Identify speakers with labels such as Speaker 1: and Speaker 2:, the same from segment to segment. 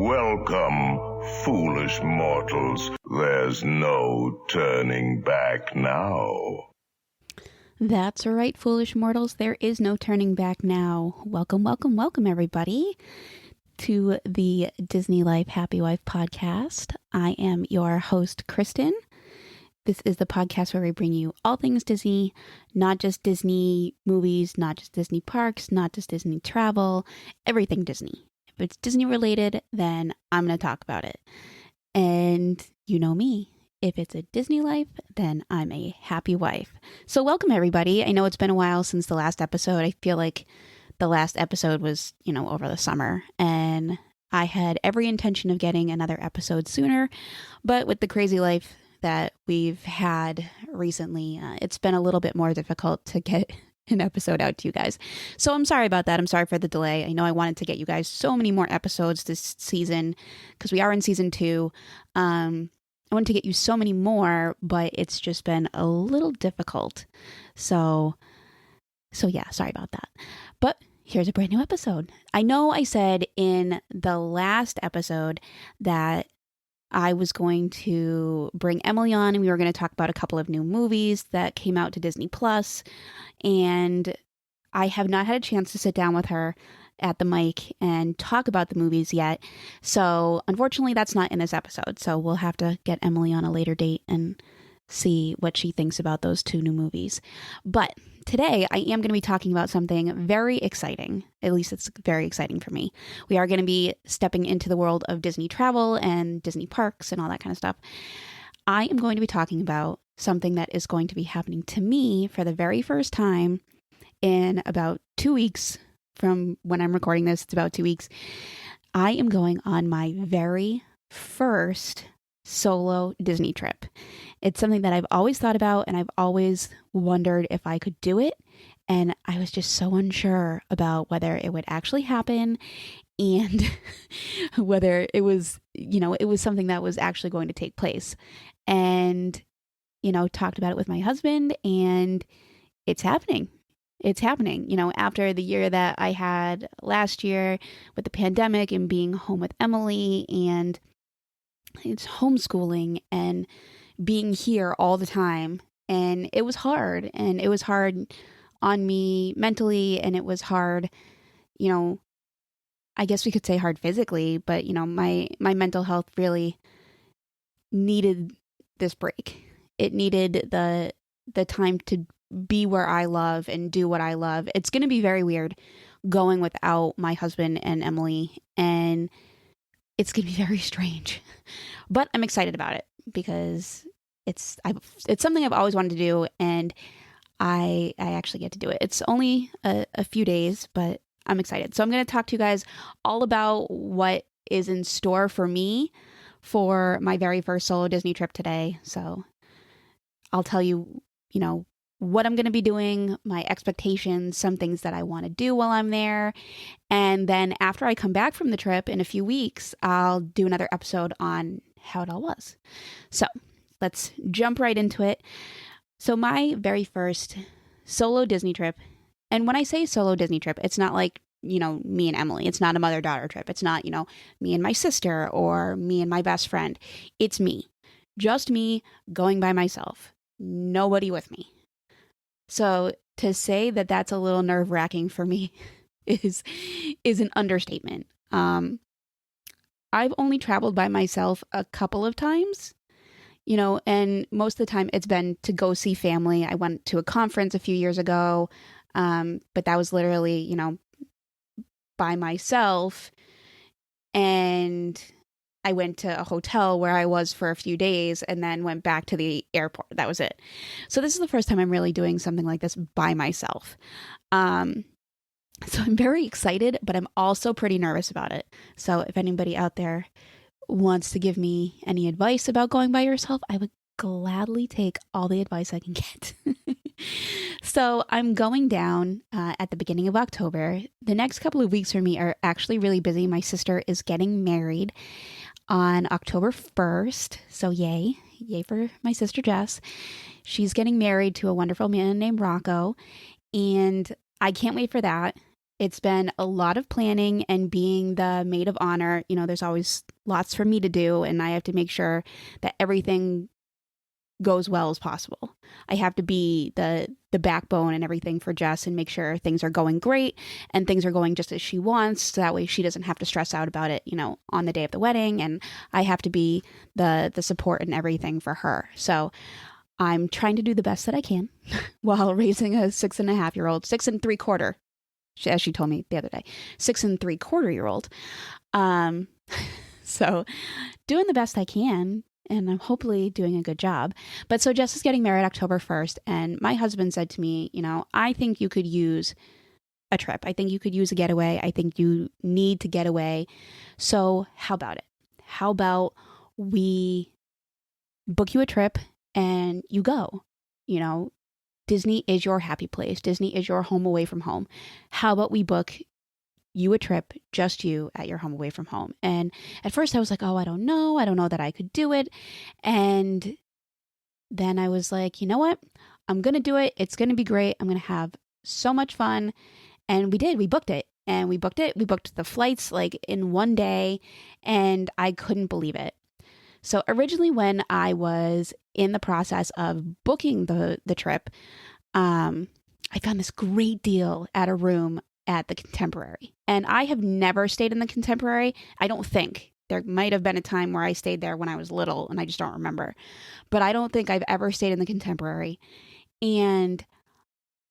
Speaker 1: Welcome, foolish mortals. There's no turning back now.
Speaker 2: That's right, foolish mortals. There is no turning back now. Welcome, welcome, welcome, everybody, to the Disney Life Happy Wife podcast. I am your host, Kristen. This is the podcast where we bring you all things Disney, not just Disney movies, not just Disney parks, not just Disney travel, everything Disney. If it's Disney related, then I'm going to talk about it. And you know me. If it's a Disney life, then I'm a happy wife. So welcome, everybody. I know it's been a while since the last episode. I feel like the last episode was, over the summer. And I had every intention of getting another episode sooner. But with the crazy life that we've had recently, it's been a little bit more difficult to get an episode out to you guys. So I'm sorry about that. I'm sorry for the delay. I know I wanted to get you guys so many more episodes this season because we are in season 2. I wanted to get you so many more, but it's just been a little difficult. So yeah, sorry about that. But here's a brand new episode. I know I said in the last episode that I was going to bring Emily on and we were going to talk about a couple of new movies that came out to Disney Plus. And I have not had a chance to sit down with her at the mic and talk about the movies yet. So unfortunately, that's not in this episode. So we'll have to get Emily on a later date and see what she thinks about those 2 new movies. But today I am going to be talking about something very exciting. At least it's very exciting for me. We are going to be stepping into the world of Disney travel and Disney parks and all that kind of stuff. I am going to be talking about something that is going to be happening to me for the very first time in about 2 weeks from when I'm recording this. It's about 2 weeks. I am going on my very first solo Disney trip. It's something that I've always thought about and I've always wondered if I could do it. And I was just so unsure about whether it would actually happen and whether it was, it was something that was actually going to take place. And, talked about it with my husband and it's happening. It's happening, after the year that I had last year with the pandemic and being home with Emily and it's homeschooling and being here all the time. And it was hard. And it was hard on me mentally. And it was hard, I guess we could say hard physically. But, my mental health really needed this break. It needed the time to be where I love and do what I love. It's going to be very weird going without my husband and Emily. And it's going to be very strange, but I'm excited about it because it's something I've always wanted to do, and I actually get to do it. It's only a few days, but I'm excited. So I'm going to talk to you guys all about what is in store for me for my very first solo Disney trip today. So I'll tell you, what I'm going to be doing, my expectations, some things that I want to do while I'm there. And then after I come back from the trip in a few weeks, I'll do another episode on how it all was. So let's jump right into it. So my very first solo Disney trip, and when I say solo Disney trip, it's not like, me and Emily. It's not a mother-daughter trip. It's not, me and my sister or me and my best friend. It's me. Just me going by myself. Nobody with me. So to say that that's a little nerve-wracking for me is an understatement. I've only traveled by myself a couple of times, and most of the time it's been to go see family. I went to a conference a few years ago, but that was literally, by myself, and I went to a hotel where I was for a few days and then went back to the airport. That was it. So this is the first time I'm really doing something like this by myself. So I'm very excited, but I'm also pretty nervous about it. So if anybody out there wants to give me any advice about going by yourself, I would gladly take all the advice I can get. So I'm going down at the beginning of October. The next couple of weeks for me are actually really busy. My sister is getting married on October 1st. So yay for my sister Jess. She's getting married to a wonderful man named Rocco. And I can't wait for that. It's been a lot of planning and being the maid of honor. There's always lots for me to do, and I have to make sure that everything goes well as possible. I have to be the backbone and everything for Jess and make sure things are going great and things are going just as she wants. So that way she doesn't have to stress out about it, on the day of the wedding. And I have to be the support and everything for her. So I'm trying to do the best that I can while raising a 6.5-year-old, 6 3/4, as she told me the other day, 6 3/4-year-old. So doing the best I can. And I'm hopefully doing a good job. But so Jess is getting married October 1st. And my husband said to me, I think you could use a trip. I think you could use a getaway. I think you need to get away. So how about it? How about we book you a trip and you go? Disney is your happy place. Disney is your home away from home. How about we book you a trip, just you at your home away from home? And at first I was like, oh, I don't know that I could do it. And then I was like, you know what? I'm going to do it. It's going to be great. I'm going to have so much fun. And we did. We booked it. We booked the flights like in one day, and I couldn't believe it. So originally when I was in the process of booking the trip, I found this great deal at a room at the Contemporary. And I have never stayed in the Contemporary. I don't think. There might have been a time where I stayed there when I was little and I just don't remember. But I don't think I've ever stayed in the Contemporary. And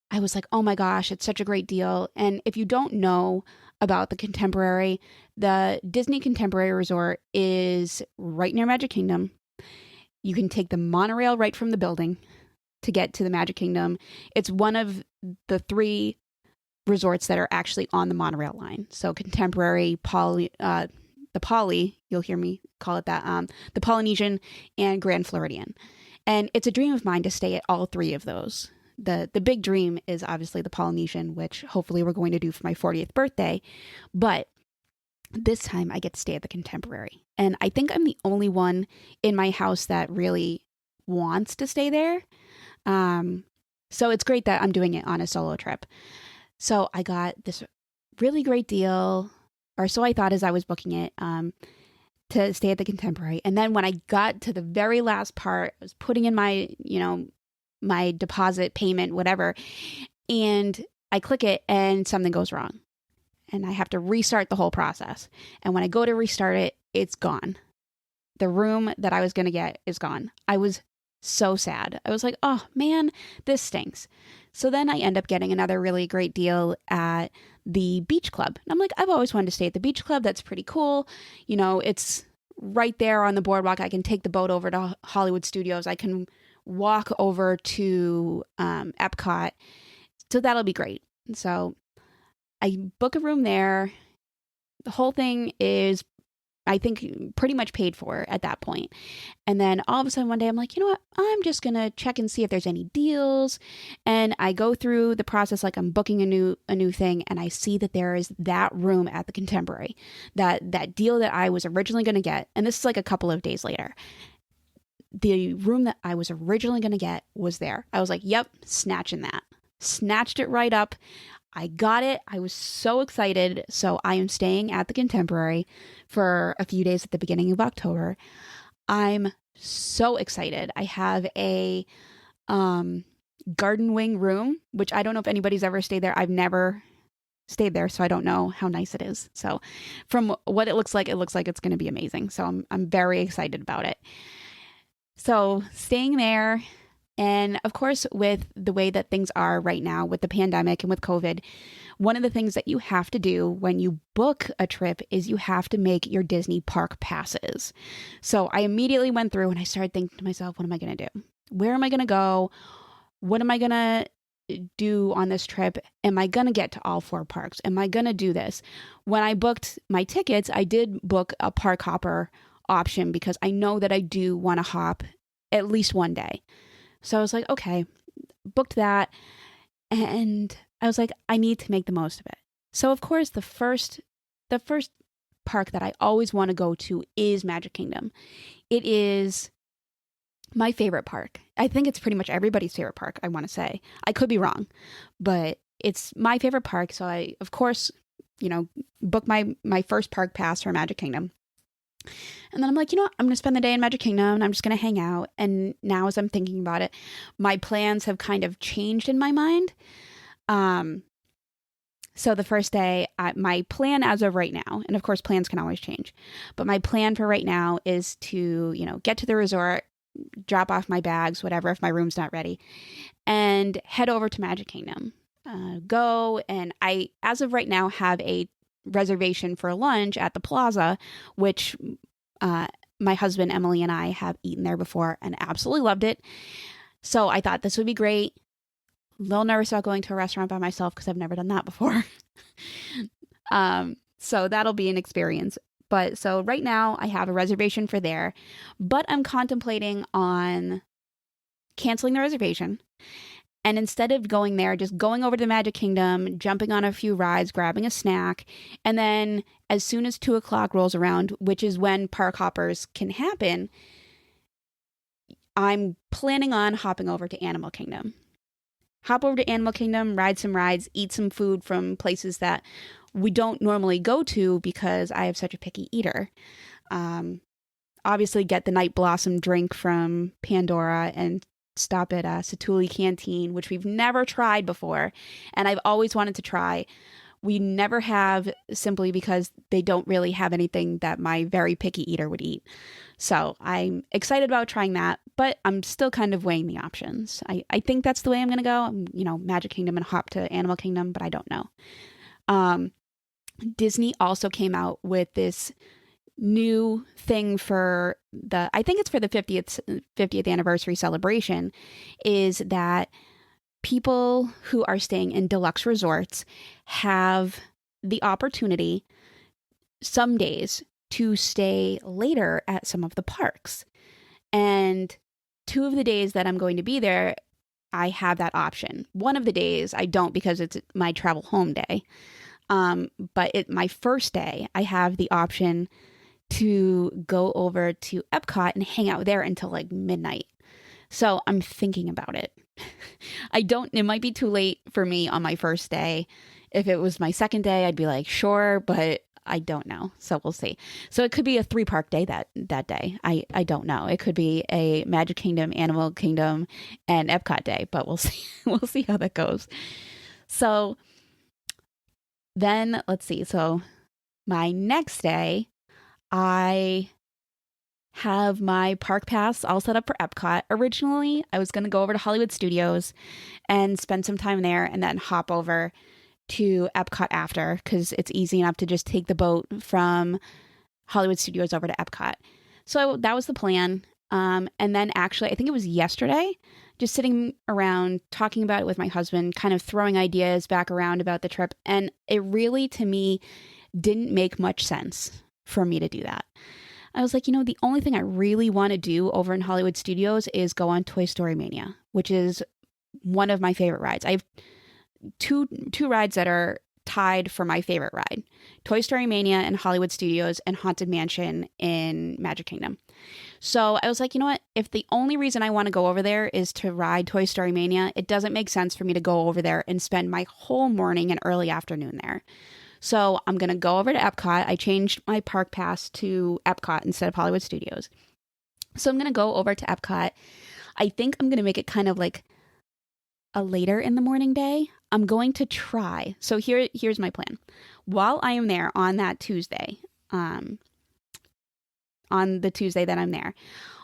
Speaker 2: I was like, oh my gosh, it's such a great deal. And if you don't know about the Contemporary, the Disney Contemporary Resort is right near Magic Kingdom. You can take the monorail right from the building to get to the Magic Kingdom. It's one of the 3 resorts that are actually on the monorail line. So Contemporary, the Poly, you'll hear me call it that, the Polynesian, and Grand Floridian. And it's a dream of mine to stay at all 3 of those. The big dream is obviously the Polynesian, which hopefully we're going to do for my 40th birthday. But this time I get to stay at the Contemporary. And I think I'm the only one in my house that really wants to stay there. So it's great that I'm doing it on a solo trip. So I got this really great deal, or so I thought as I was booking it, to stay at the Contemporary. And then when I got to the very last part, I was putting in my, my deposit payment, whatever, and I click it and something goes wrong. And I have to restart the whole process. And when I go to restart it, it's gone. The room that I was going to get is gone. I was so sad. I was like, oh man, this stinks. So then I end up getting another really great deal at the beach club. And I'm like, I've always wanted to stay at the beach club. That's pretty cool. It's right there on the boardwalk. I can take the boat over to Hollywood Studios. I can walk over to Epcot. So that'll be great. So I book a room there. The whole thing is, I think, pretty much paid for at that point. And then all of a sudden one day I'm like, you know what? I'm just going to check and see if there's any deals. And I go through the process like I'm booking a new thing, and I see that there is that room at the Contemporary, that deal that I was originally going to get. And this is like a couple of days later. The room that I was originally going to get was there. I was like, yep, snatching that. Snatched it right up. I got it. I was so excited. So I am staying at the Contemporary for a few days at the beginning of October. I'm so excited. I have a garden wing room, which I don't know if anybody's ever stayed there. I've never stayed there, so I don't know how nice it is. So from what it looks like it's going to be amazing. So I'm very excited about it. So staying there. And of course, with the way that things are right now with the pandemic and with COVID, one of the things that you have to do when you book a trip is you have to make your Disney park passes. So I immediately went through and I started thinking to myself, what am I going to do? Where am I going to go? What am I going to do on this trip? Am I going to get to all 4 parks? Am I going to do this? When I booked my tickets, I did book a park hopper option because I know that I do want to hop at least one day. So I was like, okay, booked that. And I was like, I need to make the most of it. So of course, the first park that I always want to go to is Magic Kingdom. It is my favorite park. I think it's pretty much everybody's favorite park, I want to say. I could be wrong, but it's my favorite park. So I, of course, book my first park pass for Magic Kingdom. And then I'm like, I'm going to spend the day in Magic Kingdom and I'm just going to hang out. And now as I'm thinking about it, my plans have kind of changed in my mind. So the first day, my plan as of right now, and of course plans can always change, but my plan for right now is to, get to the resort, drop off my bags, whatever, if my room's not ready, and head over to Magic Kingdom. Go, and I, as of right now, have a reservation for lunch at the Plaza, which my husband, Emily, and I have eaten there before and absolutely loved it. So I thought this would be great. A little nervous about going to a restaurant by myself because I've never done that before. So that'll be an experience. But so right now I have a reservation for there, but I'm contemplating on canceling the reservation. And instead of going there, just going over to the Magic Kingdom, jumping on a few rides, grabbing a snack. And then as soon as 2:00 rolls around, which is when park hoppers can happen, I'm planning on hopping over to Animal Kingdom. Hop over to Animal Kingdom, ride some rides, eat some food from places that we don't normally go to because I have such a picky eater. Obviously get the Night Blossom drink from Pandora and stop at Ratatouille Canteen, which we've never tried before. And I've always wanted to try. We never have, simply because they don't really have anything that my very picky eater would eat. So I'm excited about trying that, but I'm still kind of weighing the options. I think that's the way I'm going to go. Magic Kingdom and hop to Animal Kingdom, but I don't know. Disney also came out with this new thing for I think it's for the 50th anniversary celebration, is that people who are staying in deluxe resorts have the opportunity some days to stay later at some of the parks. And 2 of the days that I'm going to be there, I have that option. One of the days I don't because it's my travel home day. But my first day, I have the option to go over to Epcot and hang out there until like midnight. So I'm thinking about it. It might be too late for me on my first day. If it was my second day, I'd be like, sure, but I don't know. So we'll see. So it could be a 3-park day that day. I don't know. It could be a Magic Kingdom, Animal Kingdom, and Epcot day, but we'll see. We'll see how that goes. So then let's see. So my next day, I have my park pass all set up for Epcot. Originally, I was going to go over to Hollywood Studios and spend some time there and then hop over to Epcot after, because it's easy enough to just take the boat from Hollywood Studios over to Epcot. So that was the plan. And then actually, I think it was yesterday, just sitting around talking about it with my husband, kind of throwing ideas back around about the trip. And it really, to me, didn't make much sense for me to do that. I was like, the only thing I really want to do over in Hollywood Studios is go on Toy Story Mania, which is one of my favorite rides. I have two rides that are tied for my favorite ride: Toy Story Mania in Hollywood Studios and Haunted Mansion in Magic Kingdom. So I was like, you know what? If the only reason I want to go over there is to ride Toy Story Mania, it doesn't make sense for me to go over there and spend my whole morning and early afternoon there. So I'm going to go over to Epcot. I changed my park pass to Epcot instead of Hollywood Studios. So I'm going to go over to Epcot. I think I'm going to make it kind of like a later in the morning day. I'm going to try. So here's my plan. While I am there on that Tuesday, on the Tuesday that I'm there,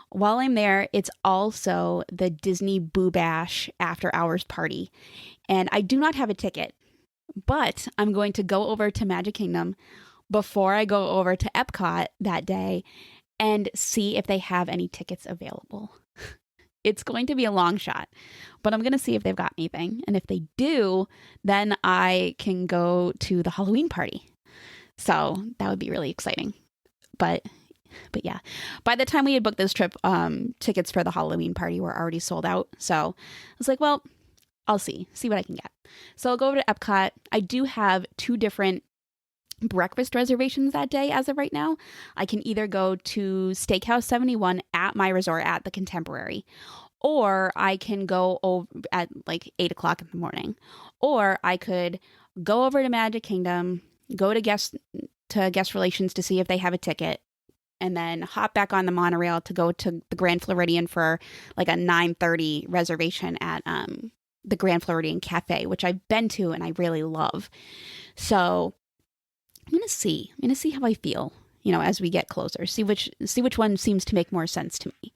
Speaker 2: while I'm there, it's also the Disney Boo Bash after hours party. And I do not have a ticket, but I'm going to go over to Magic Kingdom before I go over to Epcot that day and see if they have any tickets available. It's going to be a long shot, but I'm going to see if they've got anything. And if they do, then I can go to the Halloween party. So that would be really exciting. But yeah, by the time we had booked this trip, tickets for the Halloween party were already sold out. So I was like, well, I'll see what I can get. So I'll go over to Epcot. I do have 2 different breakfast reservations that day as of right now. I can either go to Steakhouse 71 at my resort at the Contemporary, Or I can go over at like 8 o'clock in the morning. Or I could go over to Magic Kingdom, go to guest relations to see if they have a ticket, and then hop back on the monorail to go to the Grand Floridian for like a 9:30 reservation at the Grand Floridian Cafe, which I've been to and I really love. So I'm gonna see how I feel, as we get closer. See which one seems to make more sense to me.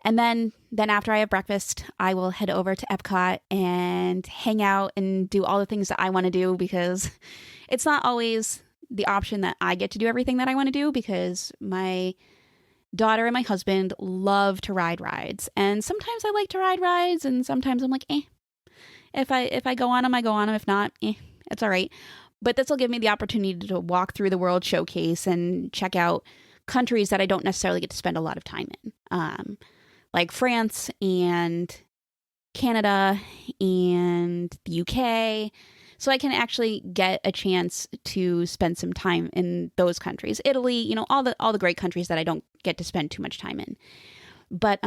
Speaker 2: And then after I have breakfast, I will head over to Epcot and hang out and do all the things that I want to do, because it's not always the option that I get to do everything that I want to do, because my daughter and my husband love to ride rides. And sometimes I like to ride rides, and sometimes I'm like, If I go on them, I go on them. If not, it's all right. But this will give me the opportunity to walk through the World Showcase and check out countries that I don't necessarily get to spend a lot of time in. Like France and Canada and the UK. So I can actually get a chance to spend some time in those countries. Italy, all the great countries that I don't get to spend too much time in. But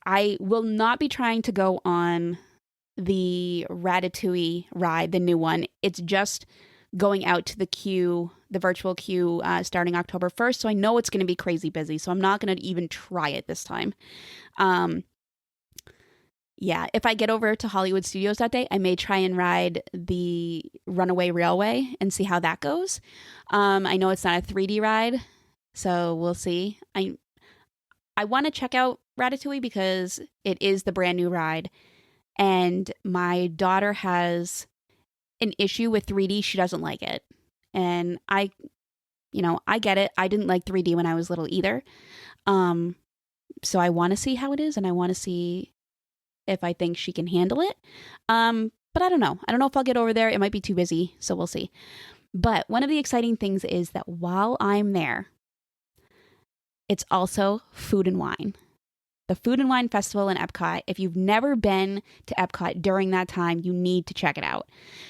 Speaker 2: I will not be trying to go on the Ratatouille ride, the new one. It's just going out to the queue, the virtual queue, starting October 1st. So I know it's going to be crazy busy. So I'm not going to even try it this time. Yeah, if I get over to Hollywood Studios that day, I may try and ride the Runaway Railway and see how that goes. I know it's not a 3D ride, so we'll see. I want to check out Ratatouille because it is the brand new ride. And my daughter has an issue with 3D. She doesn't like it. And I get it. I didn't like 3D when I was little either. So I want to see how it is, and I want to see if I think she can handle it. But I don't know. I don't know if I'll get over there. It might be too busy, so we'll see. But one of the exciting things is that while I'm there, it's also food and wine. The Food and Wine Festival in Epcot. If you've never been to Epcot during that time, you need to check it out.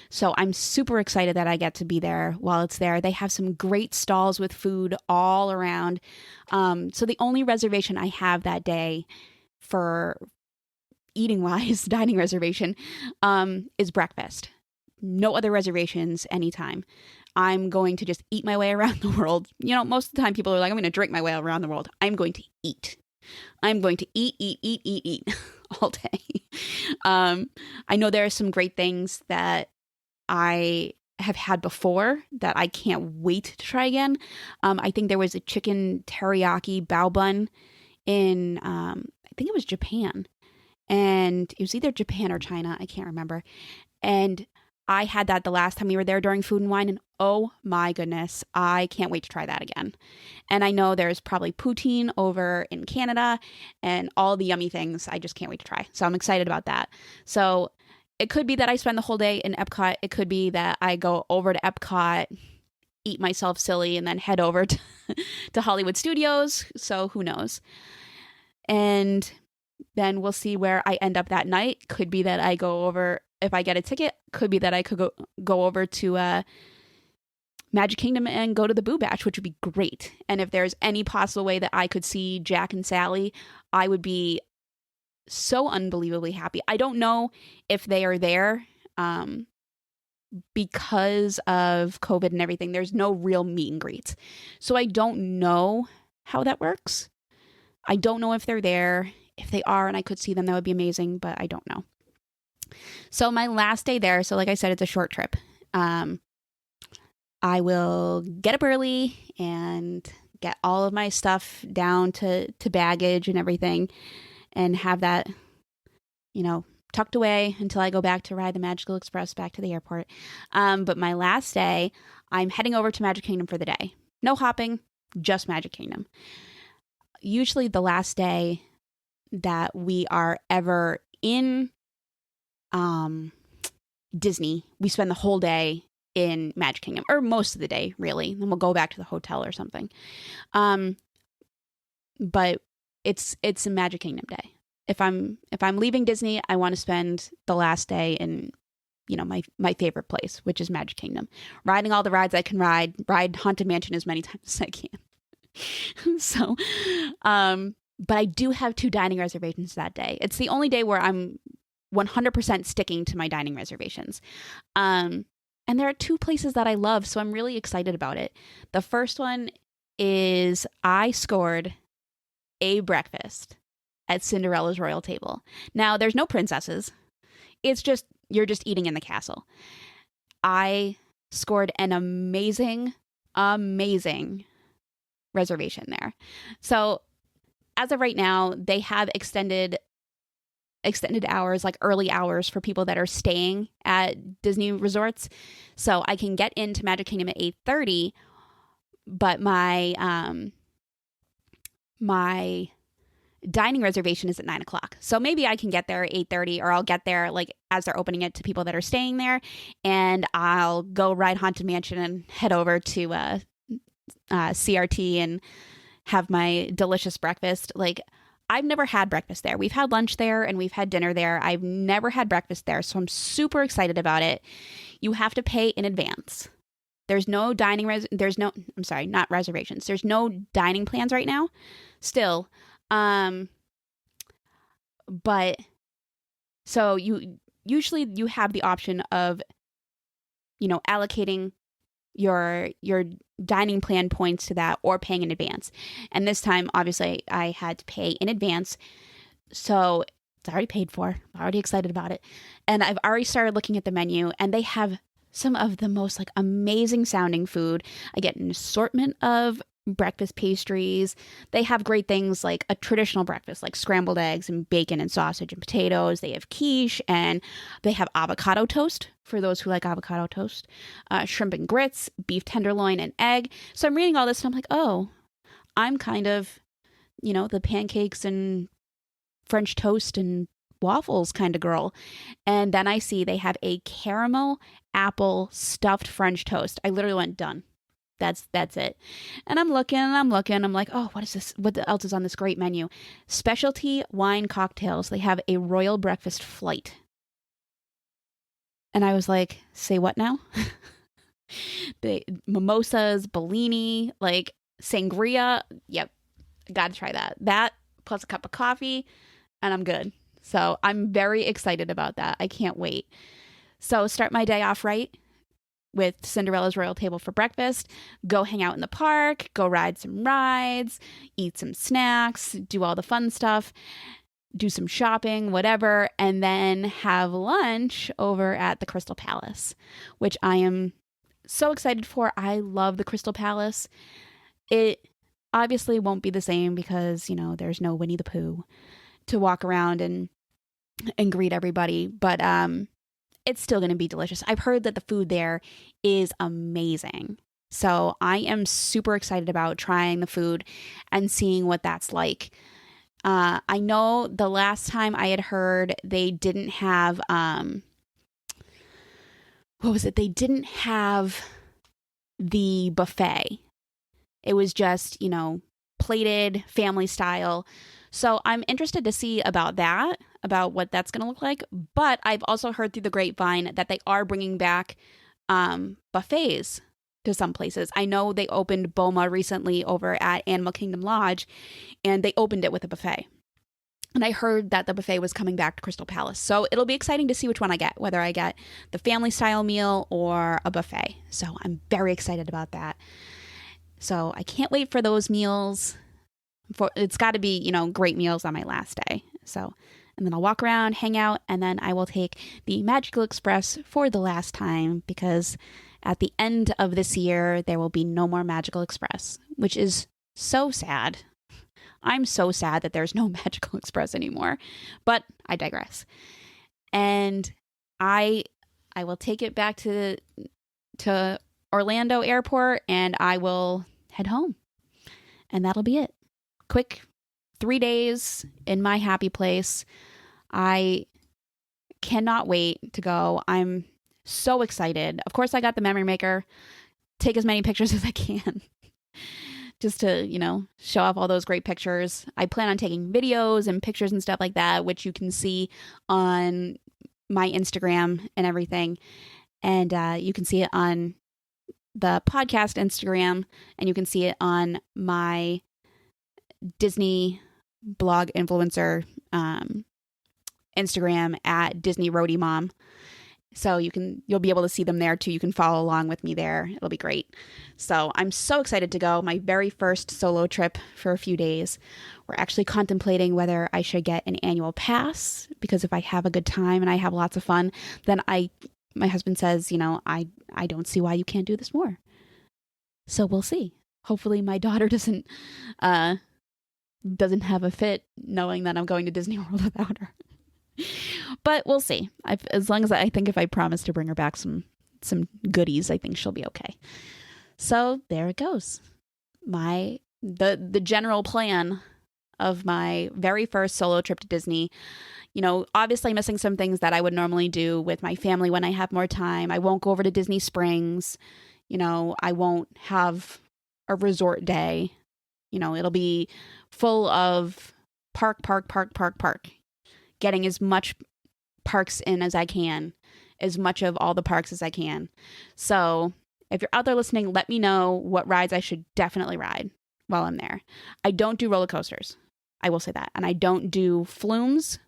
Speaker 2: So I'm super excited that I get to be there while it's there. They have some great stalls with food all around. So the only reservation I have that day for eating-wise, dining reservation, is breakfast. No other reservations anytime. I'm going to just eat my way around the world. Most of the time people are like, I'm going to drink my way around the world. I'm going to eat. I'm going to eat all day. I know there are some great things that I have had before that I can't wait to try again. I think there was a chicken teriyaki bao bun in, I think it was Japan. And it was either Japan or China. I can't remember. And I had that the last time we were there during Food and Wine, and oh my goodness, I can't wait to try that again. And I know there's probably poutine over in Canada and all the yummy things I just can't wait to try. So I'm excited about that. So it could be that I spend the whole day in Epcot. It could be that I go over to Epcot, eat myself silly, and then head over to Hollywood Studios. So who knows? And then we'll see where I end up that night. Could be that I go over, if I get a ticket, could be that I could go over to Magic Kingdom and go to the Boo Bash, which would be great. And if there's any possible way that I could see Jack and Sally, I would be so unbelievably happy. I don't know if they are there because of COVID and everything. There's no real meet and greets. So I don't know how that works. I don't know if they're there. If they are and I could see them, that would be amazing, but I don't know. So my last day there, so like I said, it's a short trip. I will get up early and get all of my stuff down to baggage and everything and have that, tucked away until I go back to ride the Magical Express back to the airport. But my last day, I'm heading over to Magic Kingdom for the day. No hopping, just Magic Kingdom. Usually the last day that we are ever in Disney, we spend the whole day in Magic Kingdom, or most of the day, really. Then we'll go back to the hotel or something. But it's a Magic Kingdom day. If I'm leaving Disney, I want to spend the last day in, my favorite place, which is Magic Kingdom. Riding all the rides I can ride Haunted Mansion as many times as I can. So, but I do have 2 dining reservations that day. It's the only day where I'm 100% sticking to my dining reservations. And there are 2 places that I love, so I'm really excited about it. The first one is I scored a breakfast at Cinderella's royal table. Now, there's no princesses. It's just, you're just eating in the castle. I scored an amazing reservation there. So as of right now, they have extended hours, like early hours for people that are staying at Disney resorts. So I can get into Magic Kingdom at 8:30, but my dining reservation is at 9:00. So maybe I can get there at 8:30, or I'll get there like as they're opening it to people that are staying there, and I'll go ride Haunted Mansion and head over to CRT and have my delicious breakfast. Like, I've never had breakfast there. We've had lunch there and we've had dinner there. I've never had breakfast there, so I'm super excited about it. You have to pay in advance. There's no not reservations. There's no dining plans right now still. But so you have the option of, allocating your dining plan points to that or paying in advance. And this time, obviously, I had to pay in advance. So it's already paid for. I'm already excited about it. And I've already started looking at the menu, and they have some of the most amazing sounding food. I get an assortment of breakfast pastries. They have great things like a traditional breakfast, like scrambled eggs and bacon and sausage and potatoes. They have quiche, and they have avocado toast for those who like avocado toast, shrimp and grits, beef tenderloin and egg. So I'm reading all this and I'm like, oh, I'm kind of, the pancakes and French toast and waffles kind of girl. And then I see they have a caramel apple stuffed French toast. I literally went, done. That's it. And I'm looking. I'm like, oh, what is this? What else is on this great menu? Specialty wine cocktails. They have a royal breakfast flight. And I was like, say what now? The mimosas, Bellini, sangria. Yep. Got to try that. That plus a cup of coffee and I'm good. So I'm very excited about that. I can't wait. So start my day off right with Cinderella's royal table for breakfast, go hang out in the park, go ride some rides, eat some snacks, do all the fun stuff, do some shopping, whatever, and then have lunch over at the Crystal Palace, which I am so excited for. I love the Crystal Palace. It obviously won't be the same because, there's no Winnie the Pooh to walk around and greet everybody, but it's still going to be delicious. I've heard that the food there is amazing. So I am super excited about trying the food and seeing what that's like. I know the last time I had heard they didn't have, They didn't have the buffet. It was just, plated family style. So I'm interested to see about what that's going to look like. But I've also heard through the grapevine that they are bringing back buffets to some places. I know they opened Boma recently over at Animal Kingdom Lodge, and they opened it with a buffet. And I heard that the buffet was coming back to Crystal Palace. So it'll be exciting to see which one I get, whether I get the family style meal or a buffet. So I'm very excited about that. So I can't wait for those meals. It's got to be, great meals on my last day. So, and then I'll walk around, hang out, and then I will take the Magical Express for the last time because at the end of this year, there will be no more Magical Express, which is so sad. I'm so sad that there's no Magical Express anymore, but I digress. And I will take it back to Orlando Airport and I will head home. And that'll be it. Quick 3 days in my happy place. I cannot wait to go. I'm so excited. Of course, I got the memory maker. Take as many pictures as I can. Just to, show off all those great pictures. I plan on taking videos and pictures and stuff like that, which you can see on my Instagram and everything. And you can see it on the podcast Instagram, and you can see it on my Disney blog influencer Instagram at Disney Roadie Mom. So you'll be able to see them there too. You can follow along with me there. It'll be great. So I'm so excited to go. My very first solo trip for a few days. We're actually contemplating whether I should get an annual pass, because if I have a good time and I have lots of fun, then my husband says, I don't see why you can't do this more. So we'll see. Hopefully my daughter doesn't have a fit knowing that I'm going to Disney World without her. But we'll see. As long as if I promise to bring her back some goodies, I think she'll be okay. So there it goes. The general plan of my very first solo trip to Disney. Obviously missing some things that I would normally do with my family when I have more time. I won't go over to Disney Springs. I won't have a resort day. It'll be full of park. Getting as much parks in as I can, as much of all the parks as I can. So if you're out there listening, let me know what rides I should definitely ride while I'm there. I don't do roller coasters. I will say that. And I don't do flumes,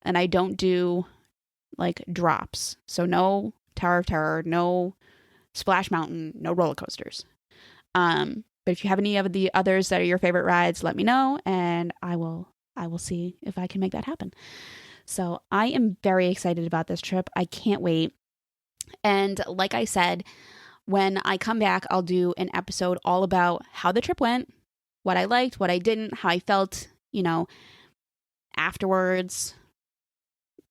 Speaker 2: and I don't do drops. So no Tower of Terror, no Splash Mountain, no roller coasters. But if you have any of the others that are your favorite rides, let me know, and I will see if I can make that happen. So I am very excited about this trip. I can't wait. And like I said, when I come back, I'll do an episode all about how the trip went, what I liked, what I didn't, how I felt, afterwards,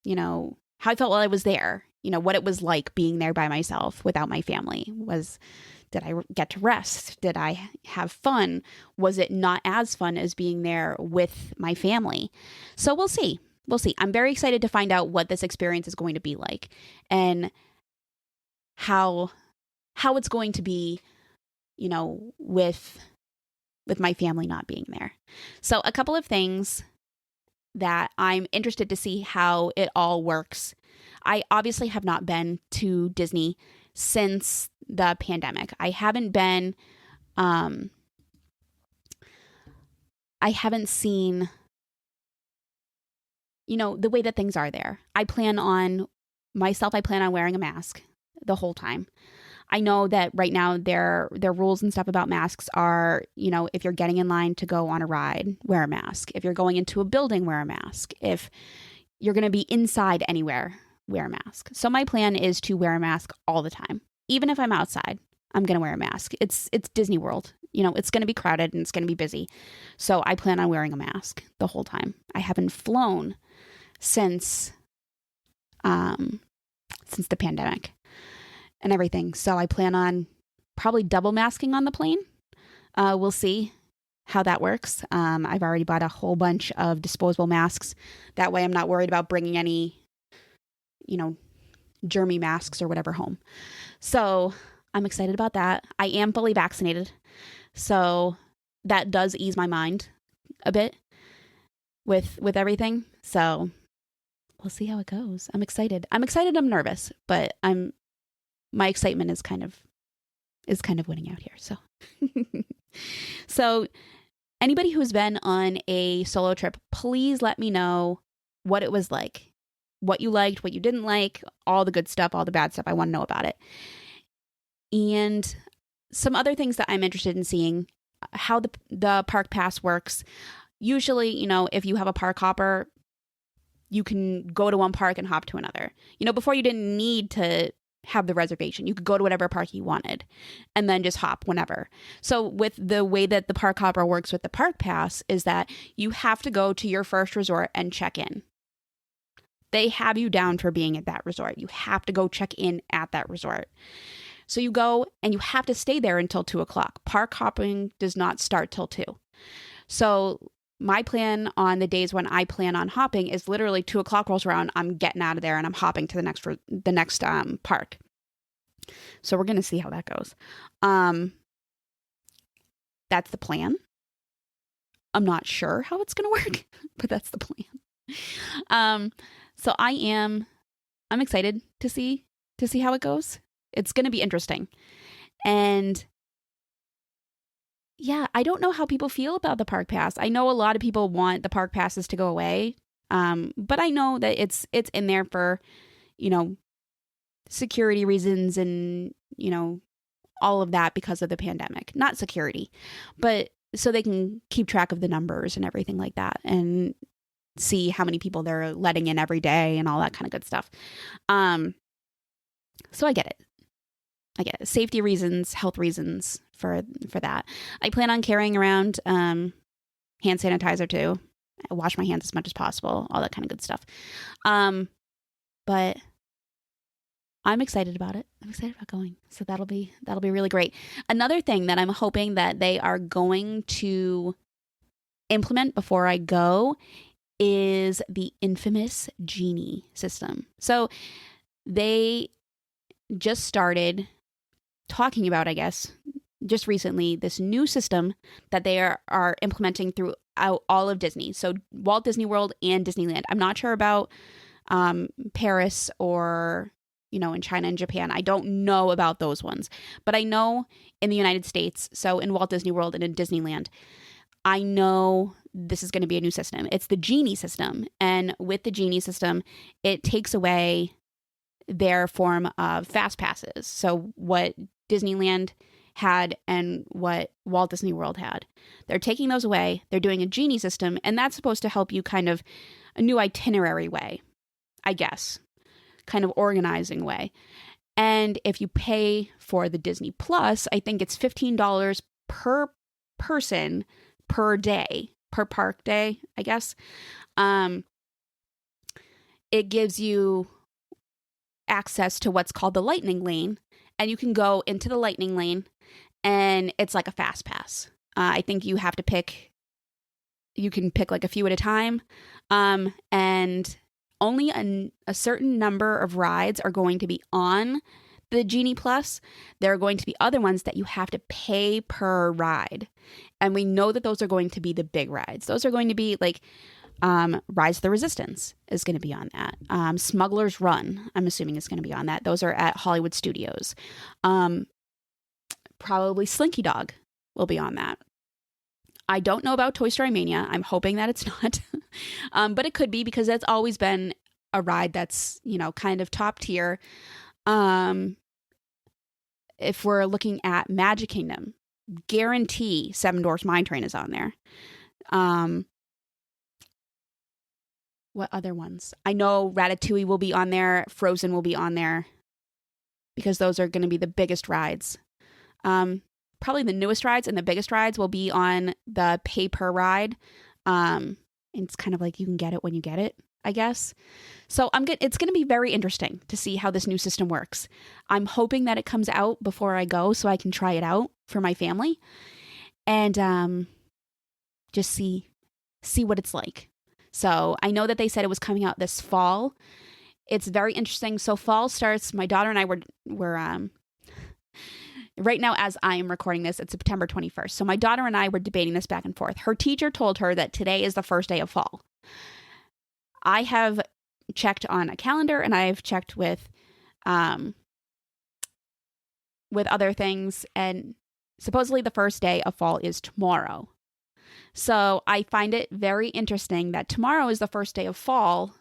Speaker 2: how I felt while I was there, what it was like being there by myself without my family. Did I get to rest? Did I have fun? Was it not as fun as being there with my family? So we'll see. I'm very excited to find out what this experience is going to be like, and how it's going to be, with my family not being there. So a couple of things that I'm interested to see how it all works. I obviously have not been to Disney since the pandemic. I haven't been, I haven't seen, the way that things are there. I plan on wearing a mask the whole time. I know that right now their rules and stuff about masks are, if you're getting in line to go on a ride, wear a mask. If you're going into a building, wear a mask. If you're going to be inside anywhere, wear a mask. So my plan is to wear a mask all the time. Even if I'm outside, I'm going to wear a mask. It's Disney World. It's going to be crowded and it's going to be busy. So I plan on wearing a mask the whole time. I haven't flown since the pandemic and everything. So I plan on probably double masking on the plane. We'll see how that works. I've already bought a whole bunch of disposable masks. That way I'm not worried about bringing any, germy masks or whatever home. So I'm excited about that. I am fully vaccinated. So that does ease my mind a bit with everything. So we'll see how it goes. I'm excited. I'm excited. I'm nervous, but my excitement is kind of winning out here. So, so anybody who's been on a solo trip, please let me know what it was like, what you liked, what you didn't like, all the good stuff, all the bad stuff. I want to know about it. And some other things that I'm interested in seeing, how the park pass works. Usually, if you have a park hopper, you can go to one park and hop to another. Before you didn't need to have the reservation. You could go to whatever park you wanted and then just hop whenever. So with the way that the park hopper works with the park pass is that you have to go to your first resort and check in. They have you down for being at that resort. You have to go check in at that resort. So you go and you have to stay there until 2:00. Park hopping does not start till 2. So my plan on the days when I plan on hopping is literally 2:00 rolls around. I'm getting out of there and I'm hopping to the next park. So we're going to see how that goes. That's the plan. I'm not sure how it's going to work, but that's the plan. So I'm excited to see how it goes. It's going to be interesting. And yeah, I don't know how people feel about the park pass. I know a lot of people want the park passes to go away. But I know that it's in there for, security reasons and, all of that because of the pandemic. Not security, but so they can keep track of the numbers and everything like that and see how many people they're letting in every day and all that kind of good stuff. So I get it. Safety reasons, health reasons for that. I plan on carrying around hand sanitizer too. I wash my hands as much as possible, all that kind of good stuff. But I'm excited about it. I'm excited about going. So that'll be really great. Another thing that I'm hoping that they are going to implement before I go is the infamous Genie system. So they just started talking about, I guess, just recently, this new system that they are implementing throughout all of Disney. So Walt Disney World and Disneyland. I'm not sure about Paris or, in China and Japan. I don't know about those ones. But I know in the United States, so in Walt Disney World and in Disneyland, I know this is going to be a new system. It's the Genie system. And with the Genie system, it takes away their form of fast passes. So what Disneyland had and what Walt Disney World had. They're taking those away. They're doing a Genie system, and that's supposed to help you kind of a new itinerary way, I guess, kind of organizing way. And if you pay for the Disney Plus, I think it's $15 per person per day, per park day, I guess. It gives you access to what's called the Lightning Lane, and you can go into the Lightning Lane, and it's like a fast pass. I think you can pick like a few at a time, and only a certain number of rides are going to be on the Genie Plus. There are going to be other ones that you have to pay per ride, and we know that those are going to be the big rides. Those are going to be like Rise of the Resistance is going to be on that. Smuggler's Run, I'm assuming, is going to be on that. Those are at Hollywood Studios. Probably Slinky Dog will be on that. I don't know about Toy Story Mania. I'm hoping that it's not. But it could be, because that's always been a ride that's, kind of top tier. If we're looking at Magic Kingdom, guarantee Seven Dwarfs Mine Train is on there. What other ones? I know Ratatouille will be on there. Frozen will be on there, because those are going to be the biggest rides. Probably the newest rides and the biggest rides will be on the pay per ride. It's kind of like you can get it when you get it, I guess. So it's going to be very interesting to see how this new system works. I'm hoping that it comes out before I go so I can try it out for my family and just see what it's like. So I know that they said it was coming out this fall. It's very interesting. So fall starts, my daughter and I were right now, as I am recording this, it's September 21st. So my daughter and I were debating this back and forth. Her teacher told her that today is the first day of fall. I have checked on a calendar, and I've checked with other things, and supposedly the first day of fall is tomorrow. So I find it very interesting that tomorrow is the first day of fall,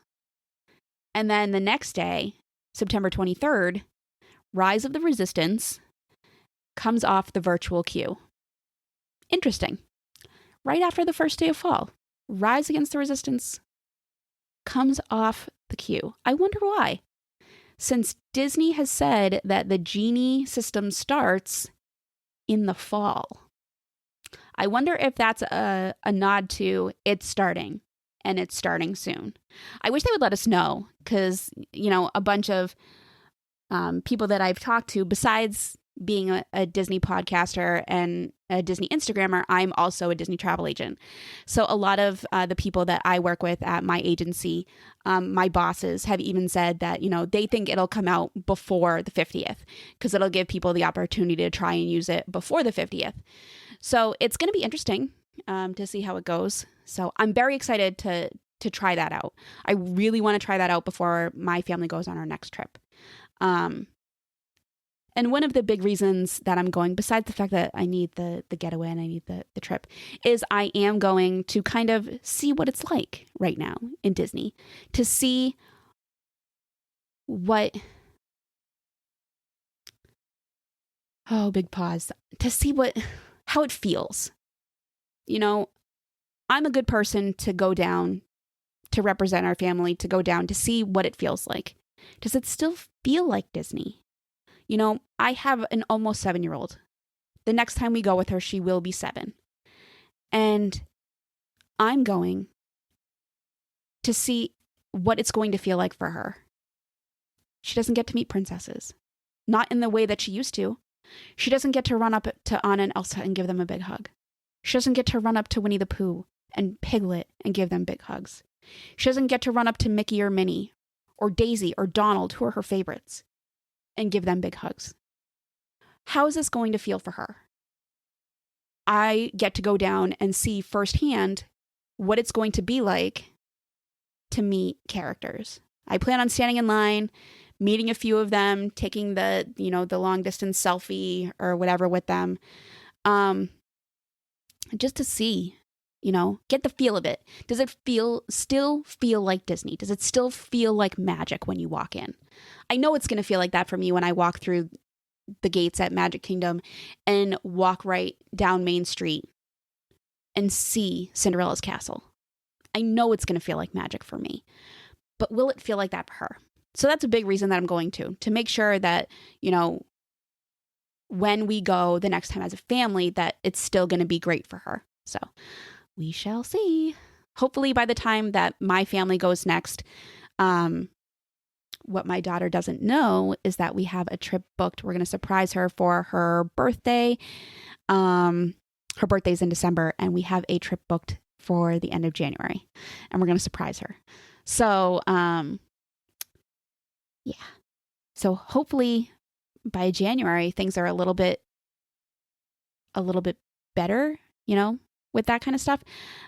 Speaker 2: and then the next day, September 23rd, Rise of the Resistance comes off the virtual queue. Interesting. Right after the first day of fall, Rise Against the Resistance comes off the queue. I wonder why. Since Disney has said that the Genie system starts in the fall. I wonder if that's a nod to it's starting, and it's starting soon. I wish they would let us know, because, a bunch of people that I've talked to, besides being a Disney podcaster and a Disney Instagrammer, I'm also a Disney travel agent. So a lot of the people that I work with at my agency, my bosses, have even said that, they think it'll come out before the 50th, because it'll give people the opportunity to try and use it before the 50th. So it's going to be interesting to see how it goes. So I'm very excited to try that out. I really want to try that out before my family goes on our next trip. And one of the big reasons that I'm going, besides the fact that I need the getaway and I need the trip, is I am going to kind of see what it's like right now in Disney, to see what, oh, big pause, to see how it feels. You know, I'm a good person to go down, to represent our family, to go down, to see what it feels like. Does it still feel like Disney? You know, I have an almost 7-year-old. The next time we go with her, she will be 7. And I'm going to see what it's going to feel like for her. She doesn't get to meet princesses. Not in the way that she used to. She doesn't get to run up to Anna and Elsa and give them a big hug. She doesn't get to run up to Winnie the Pooh and Piglet and give them big hugs. She doesn't get to run up to Mickey or Minnie or Daisy or Donald, who are her favorites, and give them big hugs. How is this going to feel for her? I get to go down and see firsthand what it's going to be like to meet characters. I plan on standing in line, meeting a few of them, taking the long distance selfie or whatever with them, just to see, get the feel of it. Does it still feel like Disney? Does it still feel like magic when you walk in? I know it's going to feel like that for me when I walk through the gates at Magic Kingdom and walk right down Main Street and see Cinderella's castle. I know it's going to feel like magic for me, but will it feel like that for her? So that's a big reason that I'm going to make sure that, when we go the next time as a family, that it's still going to be great for her. So we shall see. Hopefully by the time that my family goes next, what my daughter doesn't know is that we have a trip booked. We're going to surprise her for her birthday. Her birthday's in December, and we have a trip booked for the end of January, and we're going to surprise her. So, yeah. So hopefully by January, things are a little bit better, with that kind of stuff.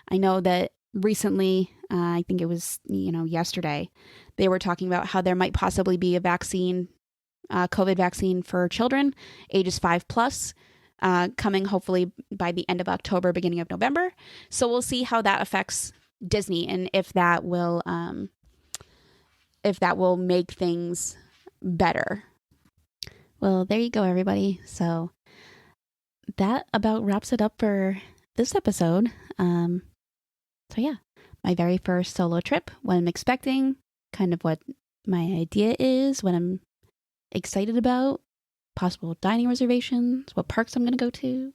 Speaker 2: I know that recently, I think it was, yesterday, they were talking about how there might possibly be a vaccine, COVID vaccine for children, ages 5+, coming hopefully by the end of October, beginning of November. So we'll see how that affects Disney and if that will make things better. Well, there you go, everybody. So that about wraps it up for this episode. So yeah, my very first solo trip, what I'm expecting, kind of what my idea is, what I'm excited about, possible dining reservations, what parks I'm going to go to.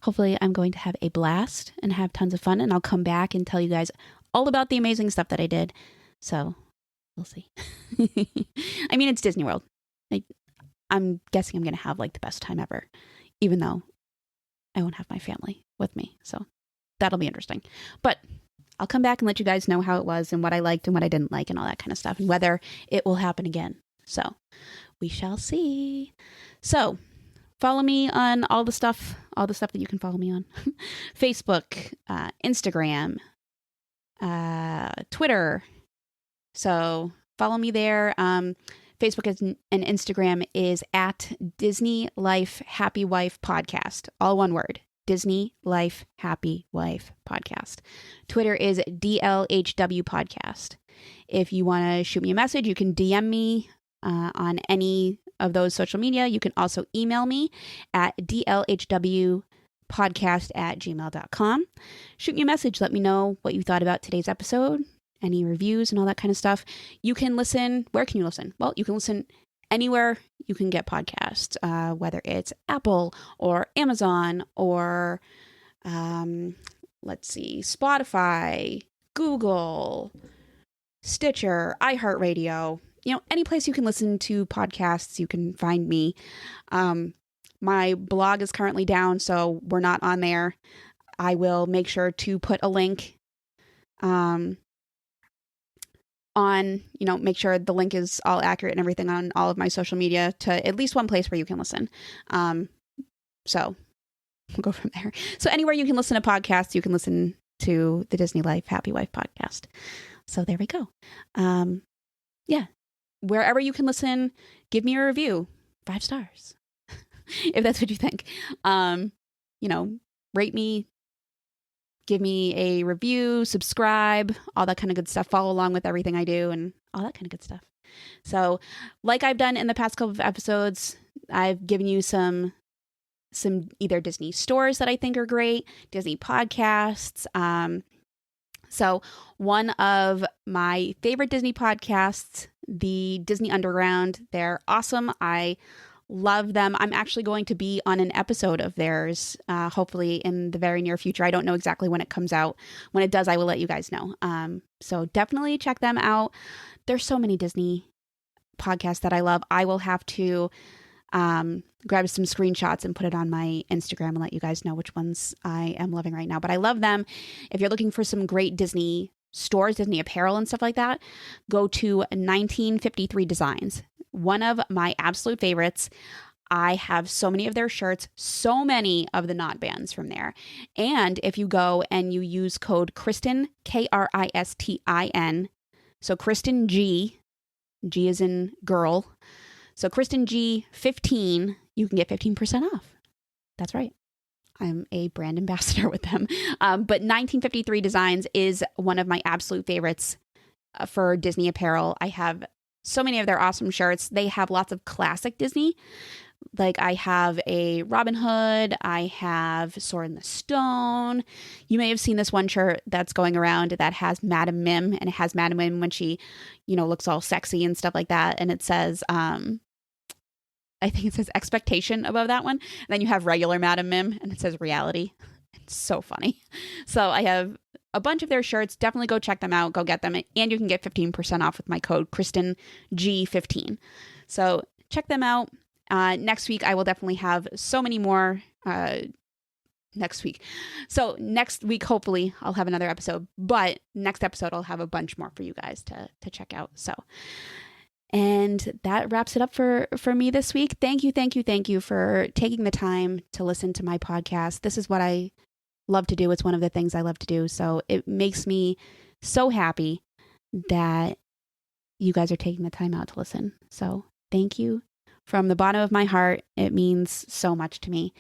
Speaker 2: Hopefully I'm going to have a blast and have tons of fun, and I'll come back and tell you guys all about the amazing stuff that I did. So we'll see. I mean, it's Disney World. I'm guessing I'm going to have the best time ever, even though I won't have my family with me. So that'll be interesting. But I'll come back and let you guys know how it was and what I liked and what I didn't like and all that kind of stuff and whether it will happen again. So we shall see. So follow me on all the stuff that you can follow me on. Facebook, Instagram, Twitter. So follow me there. Facebook and Instagram is at Disney Life Happy Wife Podcast. All one word. Disney Life Happy Wife Podcast. Twitter is DLHW Podcast. If you want to shoot me a message, you can DM me on any of those social media. You can also email me at dlhwpodcast@gmail.com. Shoot me a message. Let me know what you thought about today's episode, any reviews and all that kind of stuff. You can listen. Where can you listen? Well, you can listen anywhere you can get podcasts, whether it's Apple or Amazon or, Spotify, Google, Stitcher, iHeartRadio, any place you can listen to podcasts, you can find me. My blog is currently down, so we're not on there. I will make sure to put a link, make sure the link is all accurate and everything on all of my social media to at least one place where you can listen. So we'll go from there. So anywhere you can listen to podcasts, you can listen to the Disney Life Happy Wife podcast. So there we go. Yeah. Wherever you can listen, give me a review. 5 stars, if that's what you think. Rate me, give me a review, subscribe, all that kind of good stuff. Follow along with everything I do and all that kind of good stuff. So like I've done in the past couple of episodes, I've given you some either Disney stores that I think are great, Disney podcasts. So one of my favorite Disney podcasts, the Disney Underground, they're awesome. I love them. I'm actually going to be on an episode of theirs, hopefully in the very near future. I don't know exactly when it comes out. When it does, I will let you guys know. So definitely check them out. There's so many Disney podcasts that I love. I will have to grab some screenshots and put it on my Instagram and let you guys know which ones I am loving right now. But I love them. If you're looking for some great Disney stores, Disney apparel and stuff like that, go to 1953 Designs. One of my absolute favorites. I have so many of their shirts, so many of the Not bands from there. And if you go and you use code Kristin, Kristin, so Kristin G is in girl. So Kristin G 15, you can get 15% off. That's right. I'm a brand ambassador with them. But 1953 Designs is one of my absolute favorites for Disney apparel. I have so many of their awesome shirts. They have lots of classic Disney. Like I have a Robin Hood. I have Sword in the Stone. You may have seen this one shirt that's going around that has Madame Mim, and it has Madame Mim when she, looks all sexy and stuff like that. And it says, I think it says expectation above that one. And then you have regular Madame Mim and it says reality. It's so funny. So I have a bunch of their shirts. Definitely go check them out. Go get them. And you can get 15% off with my code Kristin G15. So check them out. Next week, I will definitely have so many more next week. So next week, hopefully I'll have another episode, but next episode, I'll have a bunch more for you guys to check out. So, and that wraps it up for me this week. Thank you for taking the time to listen to my podcast. This is what I love to do. It's one of the things I love to do. So it makes me so happy that you guys are taking the time out to listen. So thank you from the bottom of my heart. It means so much to me.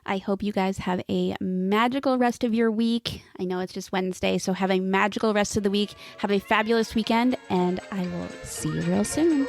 Speaker 2: I hope you guys have a magical rest of your week. I know it's just Wednesday, so have a magical rest of the week. Have a fabulous weekend, and I will see you real soon.